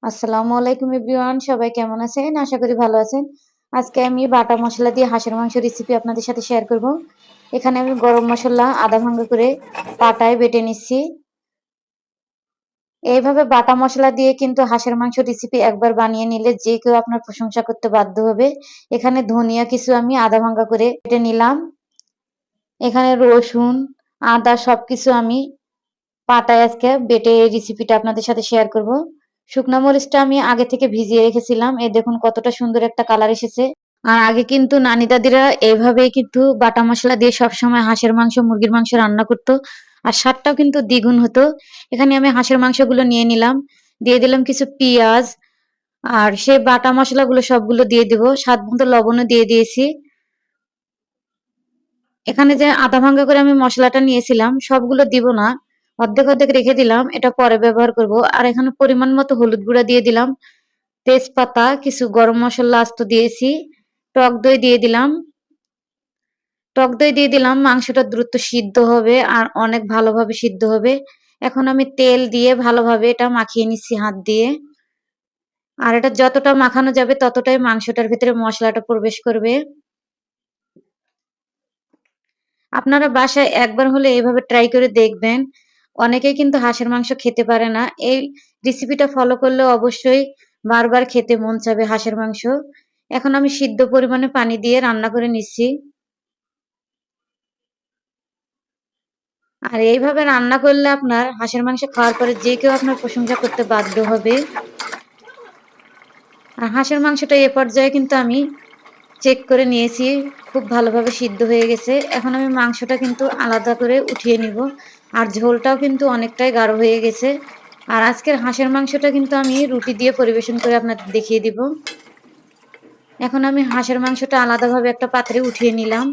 আসসালামু আলাইকুম এভরিওয়ান, সবাই কেমন আছেন? আশা করি ভালো আছেন। আজকে আমি বাটা মসলা দিয়ে হাঁসের মাংস রেসিপি আপনাদের সাথে শেয়ার করব। এখানে আমি গরম মসলা আধা ভাঙ্গা করে পাটায় বেটে নিচ্ছি। এইভাবে বাটা মসলা দিয়ে কিন্তু হাঁসের মাংস রেসিপি একবার বানিয়ে নিলে যে কেউ আপনার প্রশংসা করতে বাধ্য হবে। এখানে ধনিয়া কিছু আমি আধা ভাঙ্গা করে বেটে নিলাম। এখানে রসুন, আদা সবকিছু আমি পাটায় আজকে বেটে রেসিপিটা আপনাদের সাথে শেয়ার করব। শুকনা মরিচটা আমি আগে থেকে ভিজিয়ে রেখেছিলাম। এই দেখুন কতটা সুন্দর একটা কালার এসেছে। আর আগে কিন্তু নানি দাদিরা এইভাবেই কিন্তু বাটা মসলা দিয়ে সবসময় হাঁসের মাংস, মুরগির মাংস রান্না করতো। আর স্বাদটাও কিন্তু দ্বিগুণ হতো। এখানে আমি হাঁসের মাংসগুলো নিয়ে নিলাম। দিয়ে দিলাম কিছু পেঁয়াজ। আর সেই বাটা মসলাগুলো সবগুলো দিয়ে দিব। স্বাদ মতো লবণও দিয়ে দিয়েছি। এখানে যে আধা ভাঙ্গা করে আমি মসলাটা নিয়েছিলাম সবগুলো দিব না, অর্ধেক অর্ধেক রেখে দিলাম, এটা পরে ব্যবহার করব। আর এখানে পরিমাণ মতো হলুদ গুঁড়া দিয়ে দিলাম, তেজপাতা, কিছু গরম মশলা আস্ত দিয়েছি, টক দই দিয়ে দিলাম। টক দই দিয়ে দিলাম, মাংসটা দ্রুত সিদ্ধ হবে আর অনেক ভালোভাবে সিদ্ধ হবে। এখন আমি তেল দিয়ে ভালোভাবে এটা মাখিয়ে নিচ্ছি হাত দিয়ে। আর এটা যতটা মাখানো যাবে ততটাই মাংসটার ভিতরে মশলাটা প্রবেশ করবে। আপনারা বাসায় একবার হলে এভাবে ট্রাই করে দেখবেন। অনেকেই কিন্তু হাঁসের মাংস খেতে পারে না। এই রেসিপিটা ফলো করলে অবশ্যই বারবার খেতে মন চাবে হাঁসের মাংস। এখন আমি সিদ্ধ পরিমাণে পানি দিয়ে রান্না করে নিচ্ছি। আর এইভাবে রান্না করলে আপনার হাঁসের মাংস খাওয়ার পরে যে কেউ আপনার প্রশংসা করতে বাধ্য হবে। আর হাঁসের মাংসটা এ পর্যায়ে কিন্তু আমি চেক করে নিয়েছি, খুব ভালোভাবে সিদ্ধ হয়ে গেছে। এখন আমি মাংসটা কিন্তু আলাদা করে উঠিয়ে নিব। আর ঝোলটাও কিন্তু অনেকটাই গাঢ় হয়ে গেছে। আর আজকের হাঁসের মাংসটা কিন্তু আমি রুটি দিয়ে পরিবেশন করে আপনাদের দেখিয়ে দিব। এখন আমি হাঁসের মাংসটা আলাদাভাবে একটা পাত্রে উঠিয়ে নিলাম।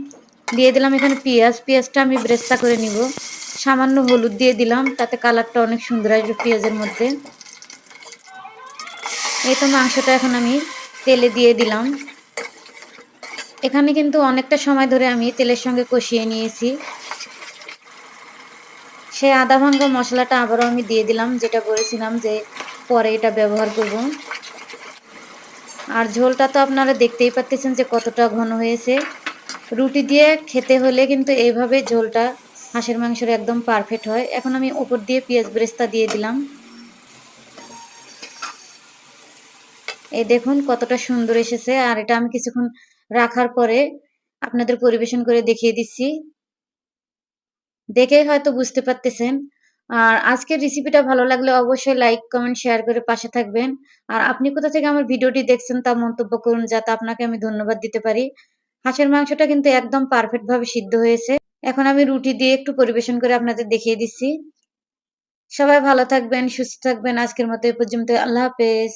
দিয়ে দিলাম এখানে পেঁয়াজ। পেঁয়াজটা আমি ব্রেস্তা করে নিব। সামান্য হলুদ দিয়ে দিলাম, তাতে কালারটা অনেক সুন্দর আসবে পেঁয়াজের মধ্যে। এই তো মাংসটা এখন আমি তেলে দিয়ে দিলাম। এখানে কিন্তু অনেকটা সময় ধরে আমি তেলের সঙ্গে কষিয়ে নিয়েছি। সেই আধা ভাঙ্গা মশলাটা আবারও আমি দিয়ে দিলাম, যেটা বলেছিলাম যে পরে এটা ব্যবহার করব। আর ঝোলটা তো আপনারা দেখতেই পাচ্ছেন যে কতটা ঘন হয়েছে। রুটি দিয়ে খেতে হলে কিন্তু এইভাবে ঝোলটা হাঁসের মাংসের একদম পারফেক্ট হয়। এখন আমি উপর দিয়ে পেঁয়াজ বেরেস্তা দিয়ে দিলাম। এই দেখুন কতটা সুন্দর এসেছে। আর এটা আমি কিছুক্ষণ রাখার পরে আপনাদের পরিবেশন করে দেখিয়ে দিচ্ছি। দেখেই হয়তো বুঝতে পারতেছেন। আর আজকের রেসিপিটা ভালো লাগলে অবশ্যই লাইক, কমেন্ট, শেয়ার করে পাশে থাকবেন। আর আপনি কোথা থেকে আমার ভিডিওটি দেখছেন তা মন্তব্য করুন, যাতে আপনাকে আমি ধন্যবাদ দিতে পারি। হাঁসের মাংসটা কিন্তু একদম পারফেক্ট ভাবে সিদ্ধ হয়েছে। এখন আমি রুটি দিয়ে একটু পরিবেশন করে আপনাদের দেখিয়ে দিচ্ছি। সবাই ভালো থাকবেন, সুস্থ থাকবেন। আজকের মতো এ পর্যন্ত। আল্লাহ হাফেজ।